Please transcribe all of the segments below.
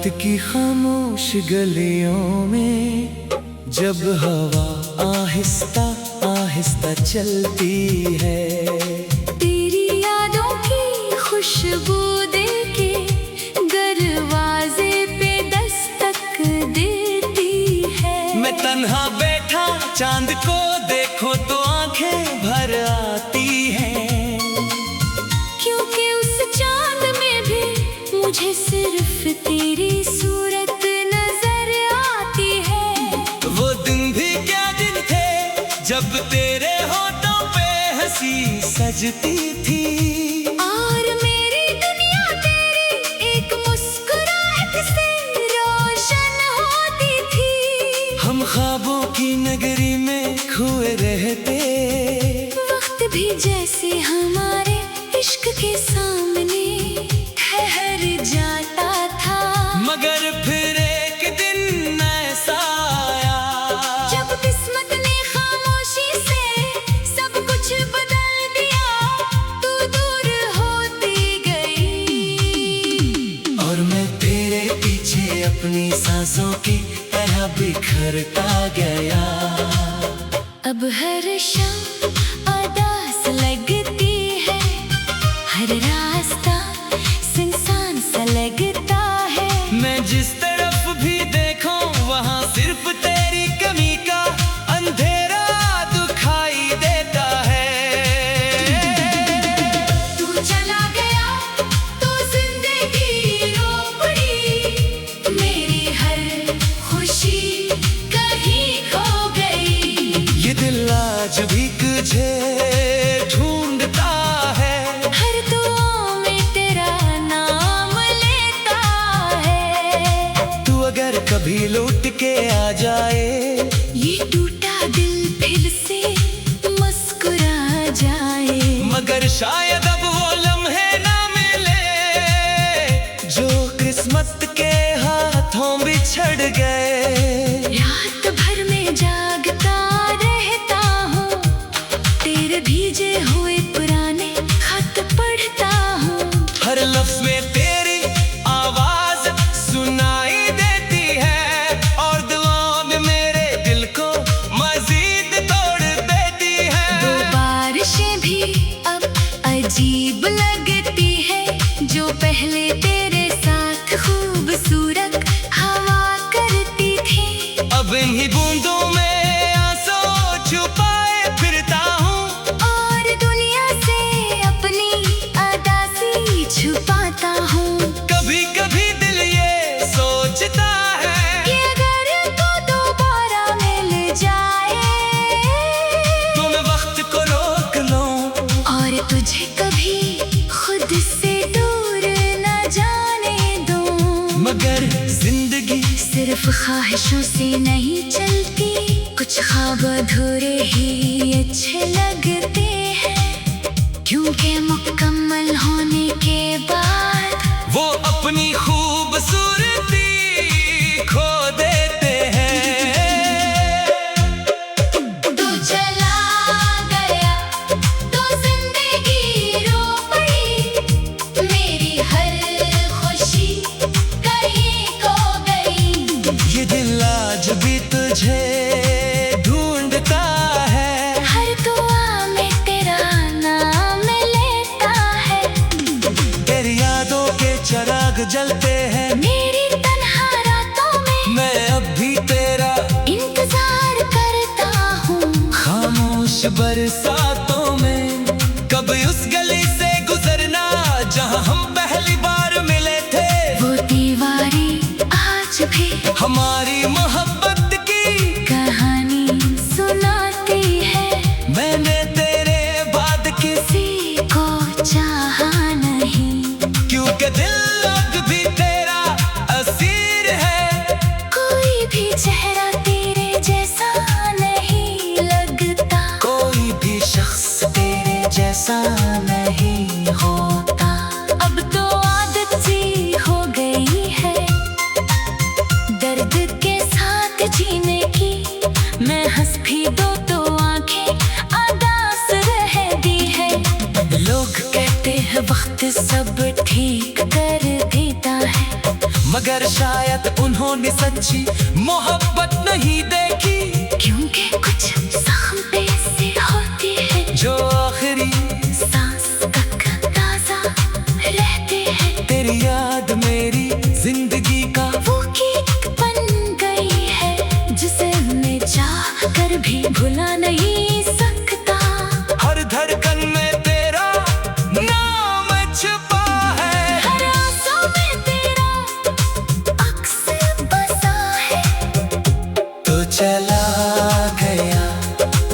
की खामोश गलियों में जब हवा आहिस्ता आहिस्ता चलती है, तेरी यादों की खुशबू दिल के दरवाजे पे दस्तक देती है। मैं तन्हा बैठा चांद को देखो तो आंखें भर आती हैं, क्योंकि उस चांद में भी मुझे सिर्फ तेरी सूरत नजर आती है। वो दिन भी क्या दिन थे जब तेरे होठों पे हंसी सजती थी, और मेरी दुनिया तेरी एक मुस्कुराहट से रोशन होती थी। हम ख्वाबों की नगरी में खोए रहते, वक्त भी जैसे हमारे इश्क के सामने ठहर जाता था। मगर फिर एक दिन ऐसा आया जब किस्मत ने खामोशी से सब कुछ बदल दिया, तू दूर होती गई और मैं तेरे पीछे अपनी सांसों की तरह बिखरता गया। अब हर शाम उदास लगती है, हर रास्ता सुनसान सा लगता है। मैं जिस तरफ भी देखूं वहां सिर्फ तेरी कमी का अंधेरा दिखाई देता है। तू चला गया तो जिंदगी रो पड़ी, मेरी हर खुशी कहीं खो गई। ये दिल आज भी तुझे ढूंढता है, हर दुआ में तेरा नाम लेता है। तू अगर कभी लौट के आ जाए, ये टूटा दिल फिर से मुस्कुरा जाए। मगर शायद अब वो लम्हे ना मिले जो किस्मत के हाथों बिछड़ गए। रात भर में जागता रहता हूँ, तेरे भीजे हुए पुराने खत पढ़ता हूँ। हर लफ्ज में तेरी आवाज सुनाई देती है, और दुआओं में मेरे दिल को मजीद तोड़ देती है। दो बारिशें भी अब अजीब लगती है, जो पहले तेरे साथ खूबसूरत हवा करती थी। अब इन्हीं बूंदों में आंसू छुपाए फिरता हूँ, और दुनिया से अपनी अदासी छुपाता हूँ। कभी कभी दिल ये सोचता है कि अगर तू दोबारा मिल जाए तो मैं वक्त को रोक लूं, और तुझे कभी खुद से दूर न जाने दूं। मगर जिंदगी सिर्फ ख्वाहिशों से नहीं चलती, कुछ ख्वाब अधूरे ही अच्छे लगते हैं, क्योंकि मुकम्मल होने के बाद वो अपनी खूबसूरती खो देते हैं। तू चला गया तो जिंदगी रो पड़ी, मेरी हर खुशी कहीं खो गई। ये दिल आज भी तुझे ढूंढता है, हर दुआ में तेरा नाम लेता है। तेरी यादों के चिराग जलते हैं, मेरी तन्हा रातों में मैं अब भी तेरा इंतजार करता हूँ। खामोश बरसातों में कभी उस गली से गुजरना जहां हम पहली बार मिले थे। वो दीवारें आज भी हमारी मोहब्बत की कहानी सुनाती है। मैंने तेरे बाद किसी किसी को चाहा नहीं, क्योंकि दिल अब भी तेरा असीर है। कोई भी चेहरा तेरे जैसा नहीं लगता, कोई भी शख्स तेरे जैसा नहीं होता। अब तो आदत सी हो गई है दर्द के साथ जीने की। मैं हंस भी दो तो आंखें अदास रह दी है। लोग कहते हैं वक्त सब ठीक कर देता है, मगर शायद उन्होंने सच्ची मोहब्बत नहीं देखी, क्योंकि कुछ ज़ख्म से होती है जो आखिरी सांस तक ताज़ा रहते हैं। तेरी याद मेरी जिंदगी का वो गीत बन गई है जिसे मैं चाह कर भी भुला नहीं सकता। हर धड़कन में तेरा नाम छुपा है, हर आंसू में तेरा अक्स बसा है। तो चला गया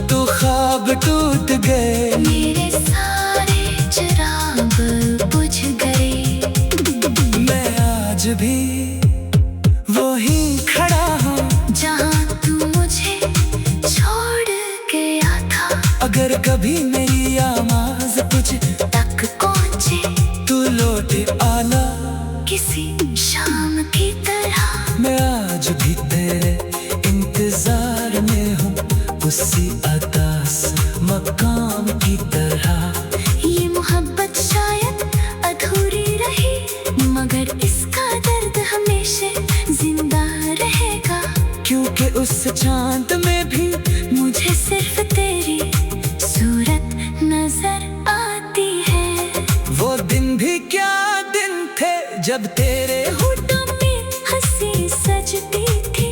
तो ख्वाब टूट गए, मेरे सारे चिराग बुझ गए। मैं आज भी वहीं खड़ा हूँ जहाँ तू मुझे छोड़ गया था। अगर कभी मेरी आवाज़ तुझ तक पहुँचे तू लौट आना, किसी शाम की तरह। मैं आज भी तेरे इंतजार में हूँ, उसी अदास मकाम की तरह। ये मोहब्बत शायद अधूरी रही, मगर इसका दर्द हमेशा जिंदा रहेगा। क्योंकि उस चांद में भी मुझे सिर्फ तेरी सूरत नजर आती है। वो दिन भी क्या दिन थे जब तेरे होठों में हंसी सजती थी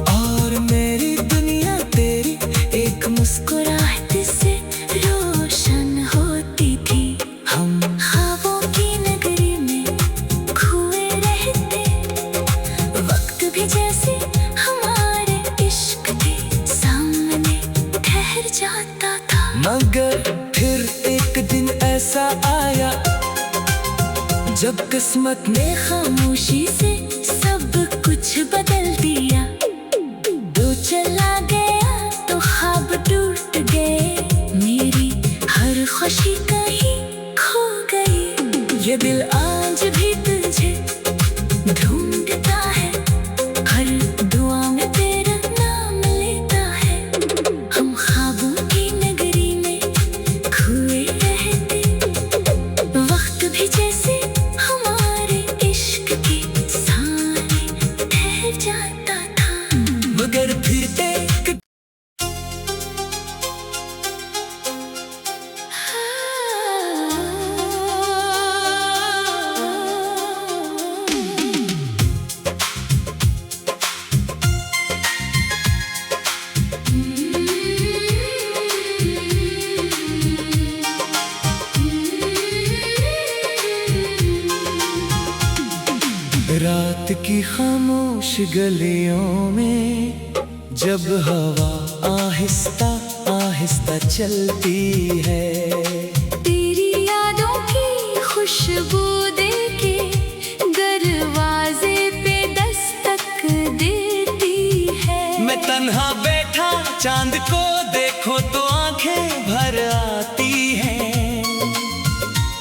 और मेरी दुनिया तेरी एक मुस्कुराहट से रोशन होती थी। हम ख्वाबों की नगरी में खोए रहते, वक्त भी जैसे हमारे इश्क के सामने ठहर जाता था। मगर फिर एक दिन ऐसा आया जब किस्मत ने खामोशी से सब कुछ बदल दिया। तू चला गया तो ख्वाब टूट गए, मेरी हर खुशी कहीं खो गई। ये दिल आज भी तुझे ढूंढता है, हर दुआ में तेरा नाम लेता है। हम ख्वाबों की नगरी में खोए रहते, वक्त भी जैसे हमारे इश्क के सामने ठहर जाता था। मगर फिर एक रात की खामोश गलियों में जब हवा आहिस्ता आहिस्ता चलती है, तेरी यादों की खुशबू देके दरवाजे पे दस्तक देती है। मैं तन्हा बैठा चांद को देखो तो आंखें भर आती हैं,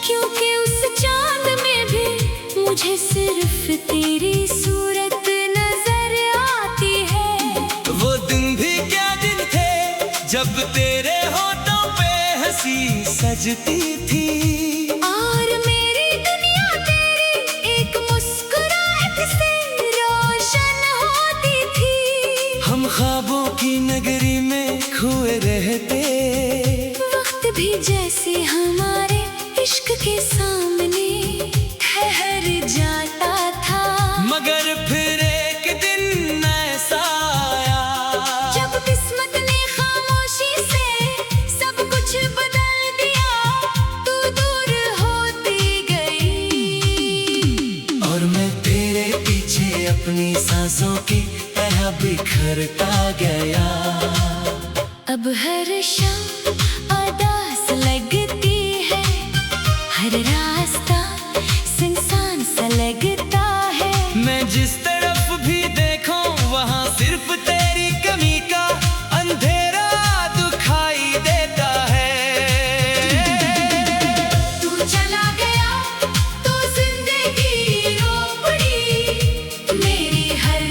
क्योंकि उस चांद में भी मुझे सिर्फ तेरी सूरत नजर आती है। वो दिन भी क्या दिन थे जब तेरे होठों पे हंसी सजती थी, और मेरी दुनिया तेरी एक मुस्कुराहट से रोशन होती थी। हम ख्वाबों की नगरी में खोए रहते, वक्त भी जैसे हमारे इश्क के सामने ठहर जाता था। मगर फिर एक दिन ऐसा आया जब किस्मत ने खामोशी से सब कुछ बदल दिया, तू दूर होती गई। और मैं तेरे पीछे अपनी सांसों की तरह बिखरता गया। अब हर शाम उदास लगती है, हर रास्ता सुनसान सा लगता है। मैं जिस तरफ भी देखूं वहां सिर्फ तेरी कमी का अंधेरा दिखाई देता है। तू चला गया तो जिंदगी रो पड़ी, मेरी हर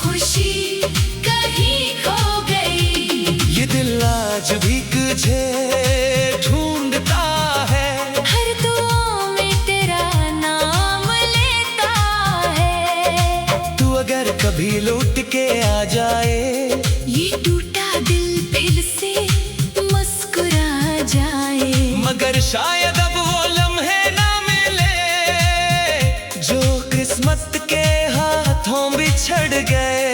खुशी कहीं खो गई। ये दिल आज भी तुझे ढूंढता है, हर दुआ में तेरा नाम लेता है। शायद अब वो लम्हे ना मिले जो किस्मत के हाथों बिछड़ गए।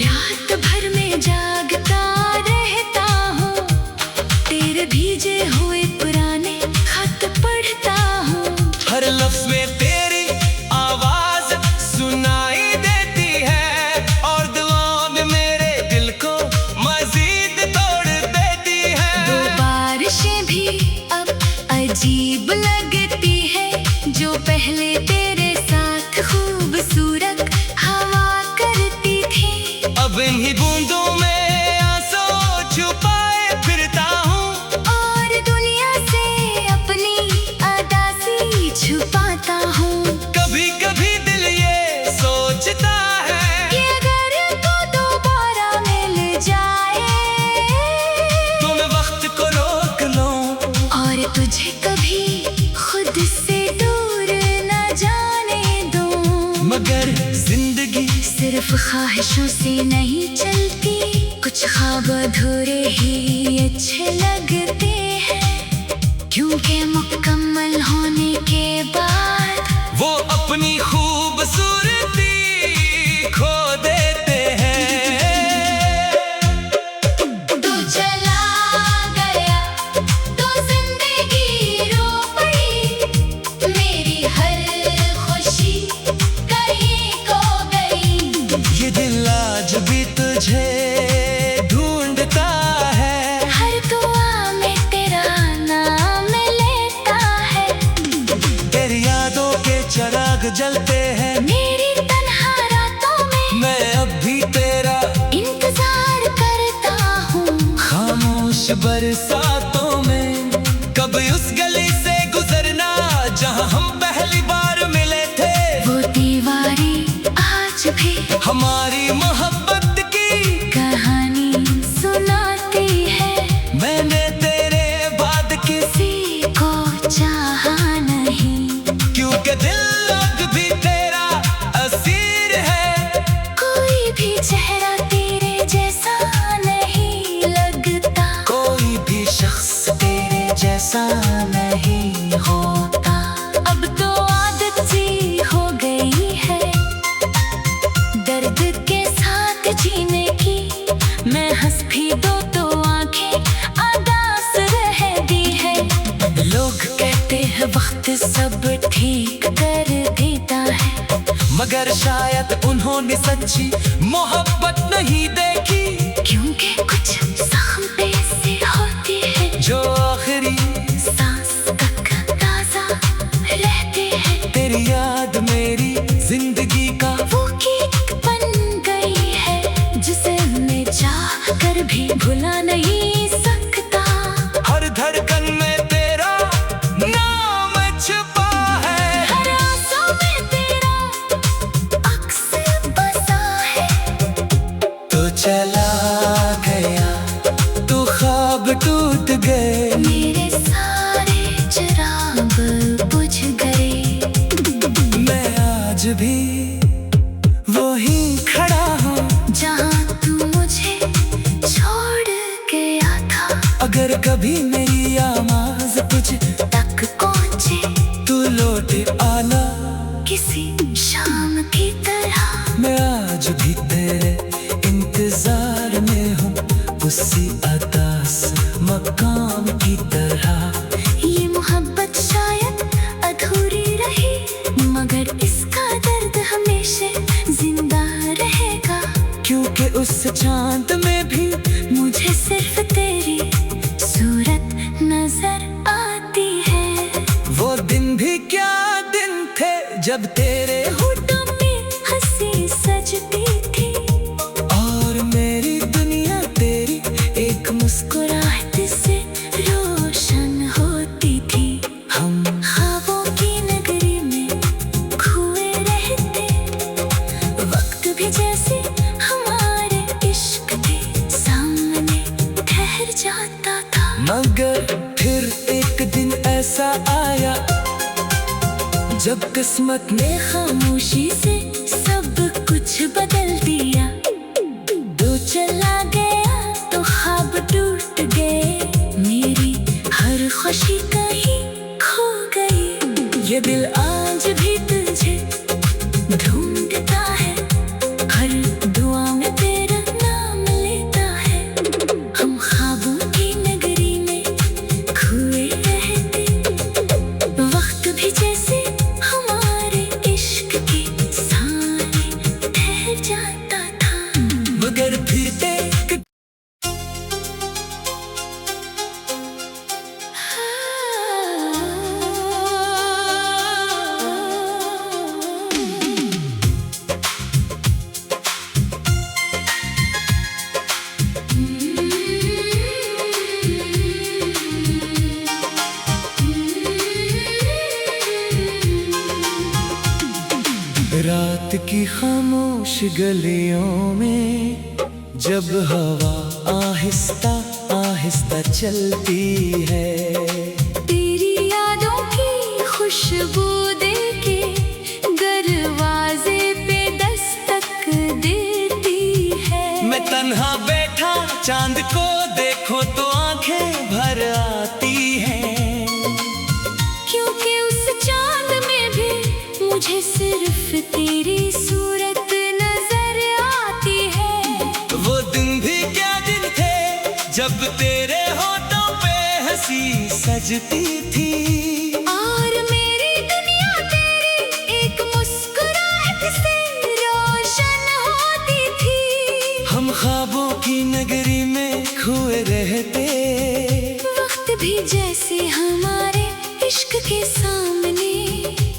रात भर में जागता रहता हूँ, तेरे भीजे हुए पुराने खत पढ़ता हूँ। हर लफ्ज में तेरी आवाज सुनाई देती है और दुआओं में मेरे दिल को मजीद तोड़ देती है। दो बारिशें भी अब अजीब लगती है, जो पहले तेरे साथ खूबसूरत हवा करती थी। अब इन्हीं बूंदों में आंसू छुपाए फिरता हूँ और दुनिया से अपनी अदासी छुपाता हूँ। कभी कभी दिल ये सोचता है कि अगर तू दोबारा मिल जाए तो मैं वक्त को रोक लूं और तुझे कभी खुद से दूर न जाने दूं। मगर जिंदगी सिर्फ ख्वाहिशों से नहीं चलती, कुछ ख्वाब अधूरे ही अच्छे लगते हैं, क्योंकि मुकम्मल होने के बाद वो अपनी खूबसूरती खो देते हैं। तू चला गया तो जिंदगी रो पड़ी, मेरी हर खुशी कहीं खो गई। ये दिल आज भी तुझे ढूंढता है, हर दुआ में तेरा नाम लेता है। तेरी यादों के चिराग जलते हैं, मेरी तन्हा रातों में मैं अब भी तेरा इंतजार करता हूँ। खामोश बरसातों में कभी उस गली से गुजरना जहां हम पहली बार मिले थे। वो दीवारें आज भी हमारी मोहब्बत की कहानी सुनाती है, मैंने तेरे बाद किसी किसी को चाहा नहीं। क्योंकि दिल अब भी तेरा असीर है। कोई भी चेहरा तेरे जैसा नहीं लगता, कोई भी शख्स तेरे जैसा नहीं होता। अब तो आदत सी हो गई है दर्द के साथ जीने की। मैं हंस भी दो तो आंखें अदास रह दी है। लोग कहते हैं वक्त सब ठीक कर देता है, मगर शायद उन्होंने सच्ची मोहब्बत नहीं देखी, क्योंकि कुछ जख्म ऐसे होते हैं जो आखिरी सांस तक ताजा रहते हैं। तेरी याद मेरी जिंदगी का वो गीत बन गई है जिसे मैं चाह कर भी भुला नहीं सकता। हर धड़कन में तेरा नाम छुपा है, हर आंसू में तेरा अक्स बसा है। तो चला गया तो ख्वाब टूट गए, मेरे सारे चिराग बुझ गए। मैं आज भी वहीं खड़ा हूँ जहाँ तू मुझे छोड़ गया था। अगर कभी मेरी आवाज तुझ तक पहुँचे तू लौट आना, किसी शाम की तरह मैं आज भी तेरे इंतजार में हूँ, उसी अदास मकाम की तरह। ये मोहब्बत शायद अधूरी रही, मगर इसका दर्द हमेशा जिंदा रहेगा, क्योंकि उस चांद में भी मुझे सिर्फ तेरी सूरत नजर आती है। वो दिन भी क्या दिन थे जब तेरे होठों में हंसी सजती थी और मेरी दुनिया तेरी एक मुस्कुराहट से रोशन होती थी। हम ख्वाबों की नगरी में खोए रहते, वक्त भी जैसे हमारे इश्क के सामने ठहर जाता था। मगर फिर एक दिन ऐसा आया जब किस्मत ने खामोशी से सब कुछ बदल दिया। तू चला गया तो ख्वाब टूट गए, मेरी हर खुशी कहीं ये दिल आज भी तुझे ढूंढता है, हर दुआ में तेरा नाम लेता है। हम ख्वाबों की नगरी में खोए रहते, वक्त भी जैसे हमारे इश्क के सारे ठहर जाता था। मगर फिर देख रात की खामोश गलियों में जब हवा आहिस्ता आहिस्ता चलती है, तेरी यादों की खुशबू दिल के दरवाजे पे दस्तक देती है। मैं तन्हा बैठा चांद को देखो तो आंखें भर आती हैं, क्योंकि उस चांद में भी मुझे सिर्फ तेरी सूरत नजर आती है। वो दिन भी क्या दिन थे जब तेरे होठों पे हंसी सजती थी, और मेरी दुनिया तेरी एक मुस्कुराहट से रोशन होती थी। हम ख्वाबों की नगरी में खोए रहते, वक्त भी जैसे हमारे इश्क के सामने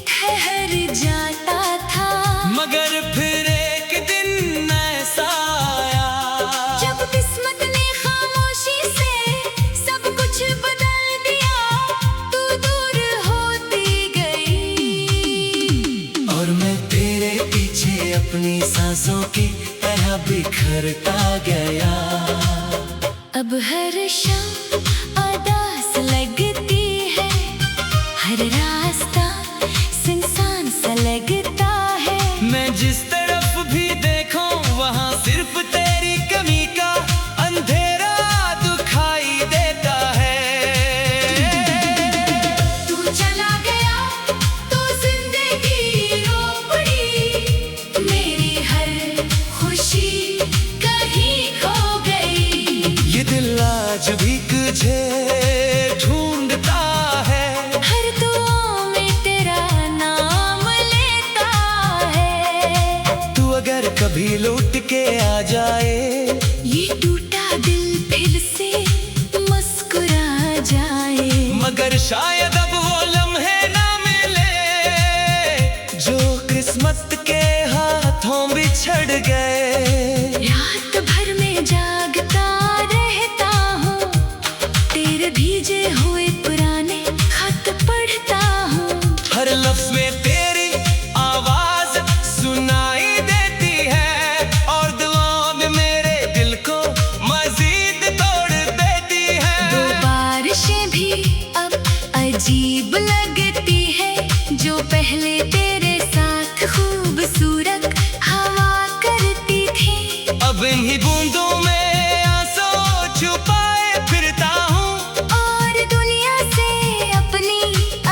ठहर जाता था। मगर फिर एक दिन ऐसा आया जब किस्मत ने खामोशी से सब कुछ बदल दिया, तू दूर होती गई और मैं तेरे पीछे अपनी सांसों की तरह बिखरता गया। अब हर शाम उदास लगती है, हर रास्ता सुनसान सा लगता है। मैं जिस तरफ भी देखूं वहां सिर्फ तेरी कमी का अंधेरा दिखाई देता है। तू चला गया तो जिंदगी रो पड़ी, मेरी हर खुशी कहीं खो गई। ये दिल आज भी तुझे ढूंढता है, हर दुआ में तेरा नाम लेता है। तू अगर कभी लौट के आ जाए, ये टूटा दिल फिर से मुस्कुरा जाए। मगर शायद अब वो लम्हे ना मिले जो किस्मत के हाथों बिछड़ गए। रात भर में जागता रहता हूँ, तेरे भीजे हुए पुराने खत पढ़ता हूँ। हर लफ्ज में तेरी आवाज सुनाई देती है, और दुआओं में मेरे दिल को मजीद तोड़ देती है। दो बारिशें भी अब अजीब लगती है, जो पहले तेरे साथ खूबसूरत हवा करती थी। अब इन्हीं बूंदों में आंसू छुपाए फिरता हूँ, और दुनिया से अपनी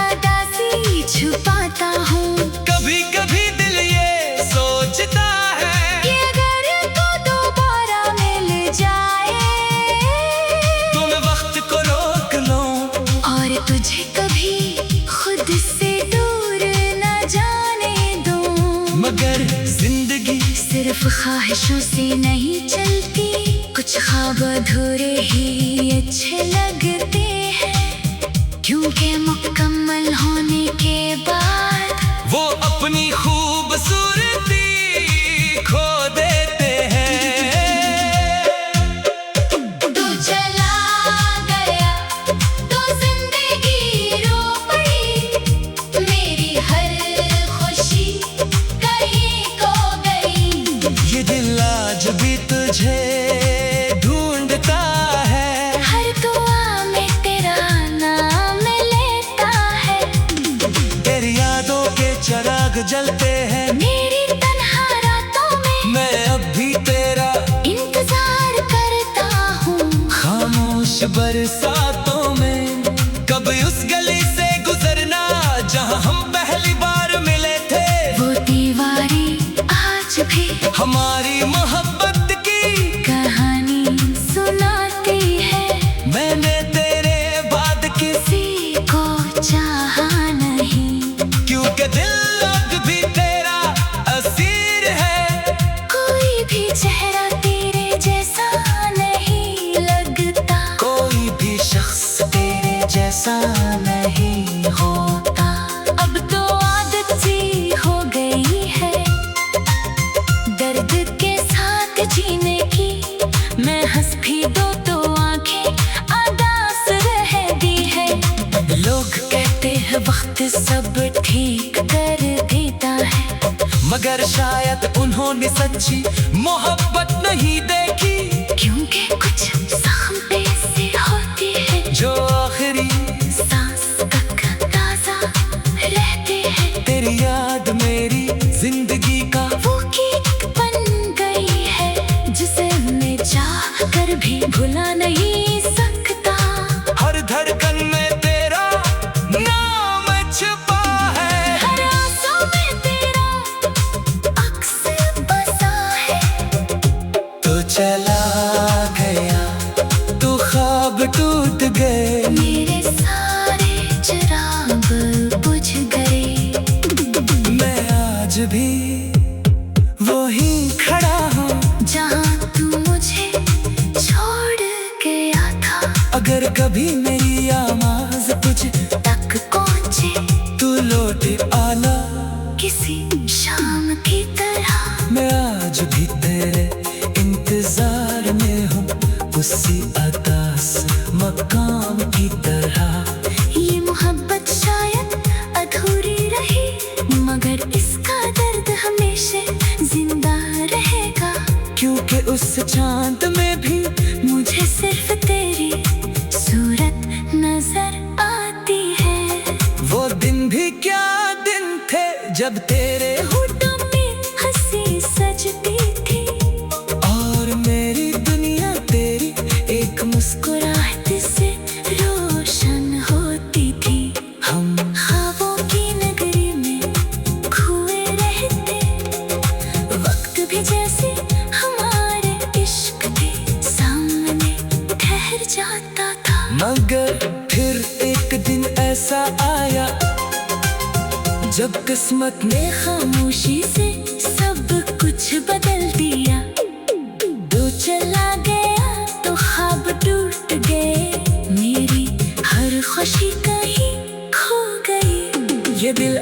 अदासी छुपाता हूँ। कभी कभी दिल ये सोचता है कि अगर तू दोबारा मिल जाए तो मैं वक्त को रोक लूं, और तुझे कभी खुद से दूर न जाने दूं। मगर जिंदगी सिर्फ ख्वाहिशों से नहीं चलती, कुछ ख्वाब अधूरे ही अच्छे लगते हैं, क्योंकि मुकम्मल होने के बाद वो अपनी खूबसूरती खो देते हैं। तू चला गया तो जिंदगी रो पड़ी, मेरी हर खुशी कहीं खो गई। ये दिल आज भी तुझे ढूंढता है, हर दुआ में तेरा नाम लेता है। तेरी यादों के चराग जलते हैं, मेरी तन्हा रातों में मैं अब भी तेरा इंतजार करता हूँ। खामोश बरसातों में कब उस गली से गुजरना जहां हम हमारी मोहब्बत की कहानी सुनाती है। मैंने तेरे बाद किसी किसी को चाहा नहीं, क्योंकि दिल अब भी तेरा असीर है। कोई भी चेहरा तेरे जैसा नहीं लगता, कोई भी शख्स तेरे जैसा नहीं होता। अब तो आदत सी हो गई है दर्द के साथ जीने की। मैं हंस भी दो तो आंखें अदास रह दी है। लोग कहते हैं वक्त सब ठीक कर देता है, मगर शायद उन्होंने सच्ची मोहब्बत नहीं देखी, क्योंकि कुछ जख्म ऐसे होते हैं जो आखिरी सांस तक ताजा रहते हैं। तेरी याद मेरी जिंदगी का वो कीक बन गई है जिसे मैं चाह कर भी भुला नहीं सकता। हर धड़कन में तेरा नाम छुपा है। हर आंसू में तेरा अक्स बसा है। तू चला गया, तू ख्वाब टूट गए, मेरे सारे चिराग बुझ गए। मैं आज भी वहीं खड़ा हूँ जहाँ तू मुझे छोड़ गया था। अगर कभी मेरी आवाज़ तुझ तक पहुँचे तू लौट आना, किसी शाम की तरह। मैं आज भी तेरे इंतजार में हूँ, उसी अदास मकाम की तरह। ये मोहब्बत शायद अधूरी रही, मगर इसका दर्द हमेशा जिंदा रहेगा। क्योंकि उस चांद में भी मुझे सिर्फ तेरी सूरत नजर आती है। वो दिन भी क्या दिन थे जब तेरे होठों में हंसी सजती थी, और मेरी दुनिया तेरी एक मुस्कुराहट से रोशन होती थी। हम ख्वाबों की नगरी में खोए रहते, वक्त भी जैसे हमारे इश्क के सामने ठहर जाता था। मगर फिर एक दिन ऐसा आया जब किस्मत ने खामोशी से सब कुछ बदल दिया। तू चला गया तो ख्वाब टूट गए, मेरी हर खुशी कहीं खो गई। ये दिल